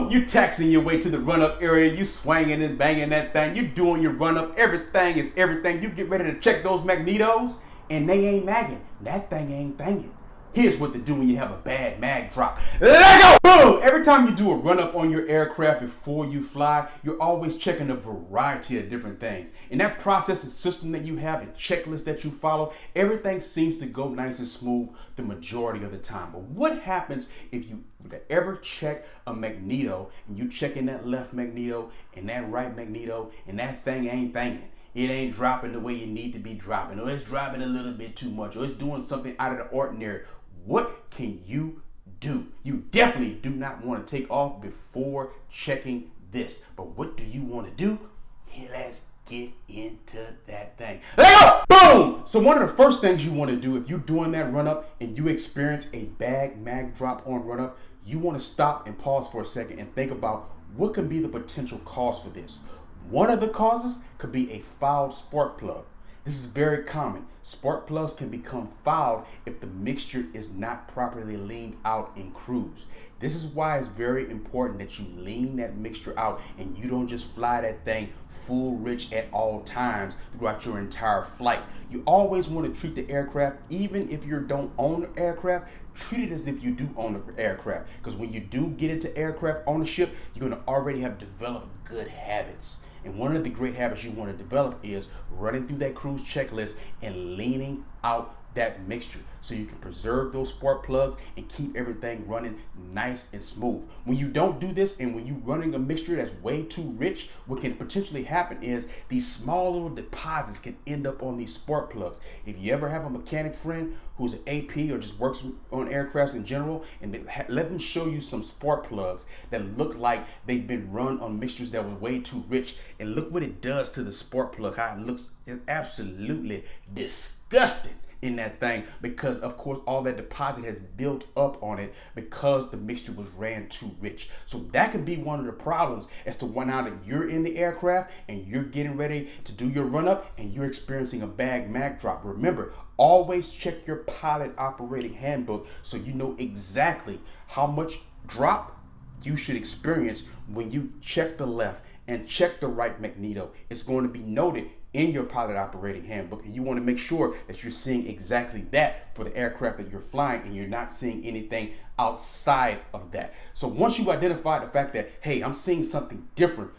Boom! You taxiing your way to the run-up area. You swinging and banging that thing. You doing your run-up. Everything is everything. You get ready to check those magnetos, and they ain't magging. That thing ain't banging. Here's what to do when you have a bad mag drop. Let go! Boom! Every time you do a run-up on your aircraft before you fly, you're always checking a variety of different things. In that process and system that you have and checklist that you follow, everything seems to go nice and smooth the majority of the time. But what happens if you ever check a magneto and you check in that left magneto and that right magneto and that thing ain't banging? It ain't dropping the way you need to be dropping, or it's dropping a little bit too much, or it's doing something out of the ordinary. What can you do? You definitely do not want to take off before checking this. But what do you want to do? Here, let's get into that thing. Let go! Boom! So one of the first things you want to do if you're doing that run-up and you experience a bad mag drop on run-up, you want to stop and pause for a second and think about what can be the potential cause for this. One of the causes could be a fouled spark plug. This is very common. Spark plugs can become fouled if the mixture is not properly leaned out in cruise. This is why it's very important that you lean that mixture out and you don't just fly that thing full rich at all times throughout your entire flight. You always want to treat the aircraft, even if you don't own the aircraft, treat it as if you do own the aircraft. Because when you do get into aircraft ownership, you're going to already have developed good habits. And one of the great habits you want to develop is running through that cruise checklist and leaning out that mixture so you can preserve those spark plugs and keep everything running nice and smooth. When you don't do this and when you're running a mixture that's way too rich, what can potentially happen is these small little deposits can end up on these spark plugs. If you ever have a mechanic friend who's an AP or just works on aircrafts in general, and let them show you some spark plugs that look like they've been run on mixtures that was way too rich, and look what it does to the spark plug, how it looks. It's absolutely disgusting in that thing, because of course all that deposit has built up on it because the mixture was ran too rich. So that can be one of the problems as to why now that you're in the aircraft and you're getting ready to do your run up and you're experiencing a bad mag drop. Remember, always check your pilot operating handbook so you know exactly how much drop you should experience when you check the left and check the right magneto. It's going to be noted in your pilot operating handbook, and you want to make sure that you're seeing exactly that for the aircraft that you're flying and you're not seeing anything outside of that. So once you identify the fact that, hey, I'm seeing something different,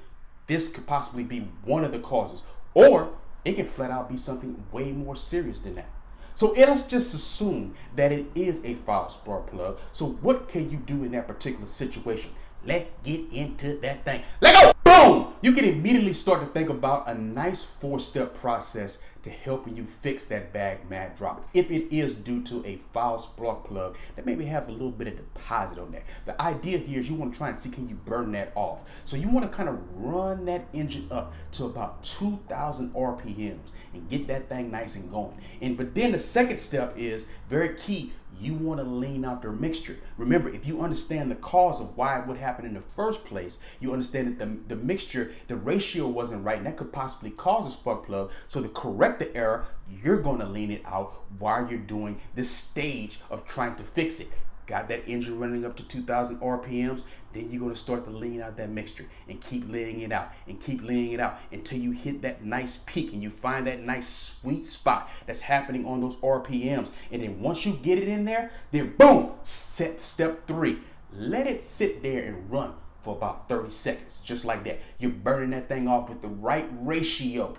this could possibly be one of the causes, or it can flat out be something way more serious than that. So let's just assume that it is a foul spark plug. So what can you do in that particular situation? Let's get into that thing. Let go! Boom! You can immediately start to think about a nice 4-step process to helping you fix that bad mag drop. If it is due to a foul spark plug that maybe have a little bit of deposit on there. The idea here is you want to try and see, can you burn that off? So you want to kind of run that engine up to about 2,000 RPMs and get that thing nice and going. But then the second step is very key. You want to lean out their mixture. Remember, if you understand the cause of why it would happen in the first place, you understand that the mixture, the ratio wasn't right, and that could possibly cause a spark plug. So to correct the error, you're going to lean it out while you're doing this stage of trying to fix it. Got that engine running up to 2,000 RPMs, then you're going to start to lean out that mixture and keep leaning it out and keep leaning it out until you hit that nice peak and you find that nice sweet spot that's happening on those RPMs. And then once you get it in there, then boom, set step 3. Let it sit there and run for about 30 seconds, just like that. You're burning that thing off with the right ratio.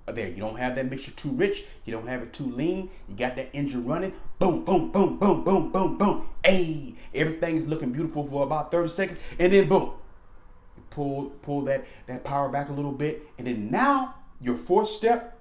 There, you don't have that mixture too rich, you don't have it too lean, you got that engine running, boom, boom, boom, boom, boom, boom, boom, hey, everything is looking beautiful for about 30 seconds, and then boom, you pull that power back a little bit, and then now, your 4th step,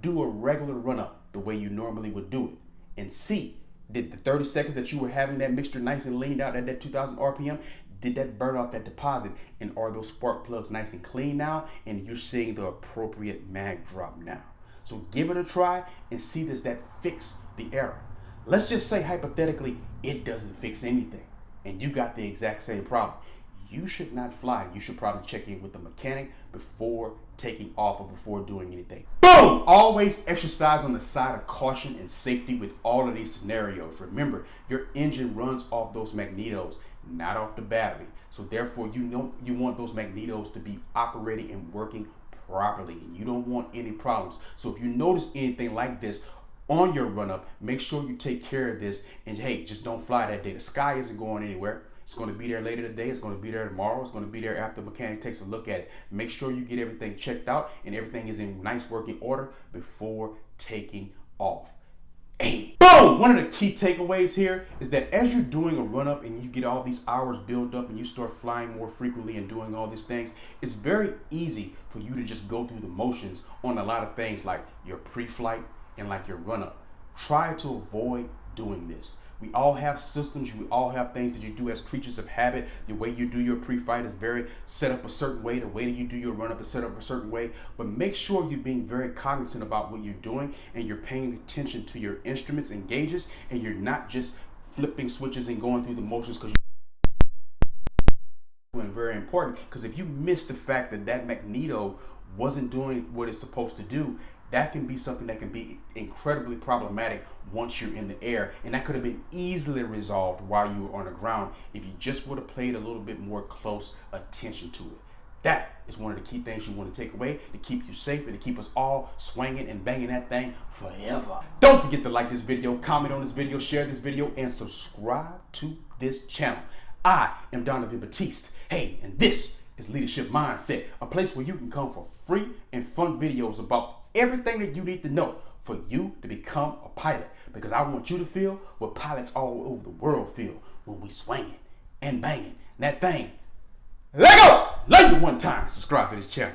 do a regular run-up the way you normally would do it, and see, did the 30 seconds that you were having that mixture nice and leaned out at that 2,000 RPM, did that burn off that deposit, and are those spark plugs nice and clean now, and you're seeing the appropriate mag drop now. So give it a try and see, does that fix the error? Let's just say hypothetically it doesn't fix anything and you got the exact same problem. You should not fly. You should probably check in with the mechanic before taking off or before doing anything. Boom! Always exercise on the side of caution and safety with all of these scenarios. Remember, your engine runs off those magnetos. not off the battery. So therefore, you know you want those magnetos to be operating and working properly, and you don't want any problems. So if you notice anything like this on your run up, make sure you take care of this. And hey, just don't fly that day. The sky isn't going anywhere. It's going to be there later today. It's going to be there tomorrow. It's going to be there after the mechanic takes a look at it. Make sure you get everything checked out and everything is in nice working order before taking off. Hey, boom! One of the key takeaways here is that as you're doing a run up and you get all these hours built up and you start flying more frequently and doing all these things, it's very easy for you to just go through the motions on a lot of things like your pre-flight and like your run up. Try to avoid doing this. We all have systems, we all have things that you do as creatures of habit. The way you do your pre-flight is very set up a certain way. The way that you do your run-up is set up a certain way. But make sure you're being very cognizant about what you're doing and you're paying attention to your instruments and gauges, and you're not just flipping switches and going through the motions because you're doing very important. Because if you miss the fact that that magneto wasn't doing what it's supposed to do, that can be something that can be incredibly problematic once you're in the air, and that could have been easily resolved while you were on the ground if you just would have paid a little bit more close attention to it. That is one of the key things you want to take away to keep you safe and to keep us all swinging and banging that thing forever. Don't forget to like this video, comment on this video, share this video, and subscribe to this channel. I am Donovan Batiste. Hey, and this is Leadership Mindset, a place where you can come for free and fun videos about everything that you need to know for you to become a pilot, because I want you to feel what pilots all over the world feel when we swinging and banging that thing. Let go! Love you one time. Subscribe to this channel.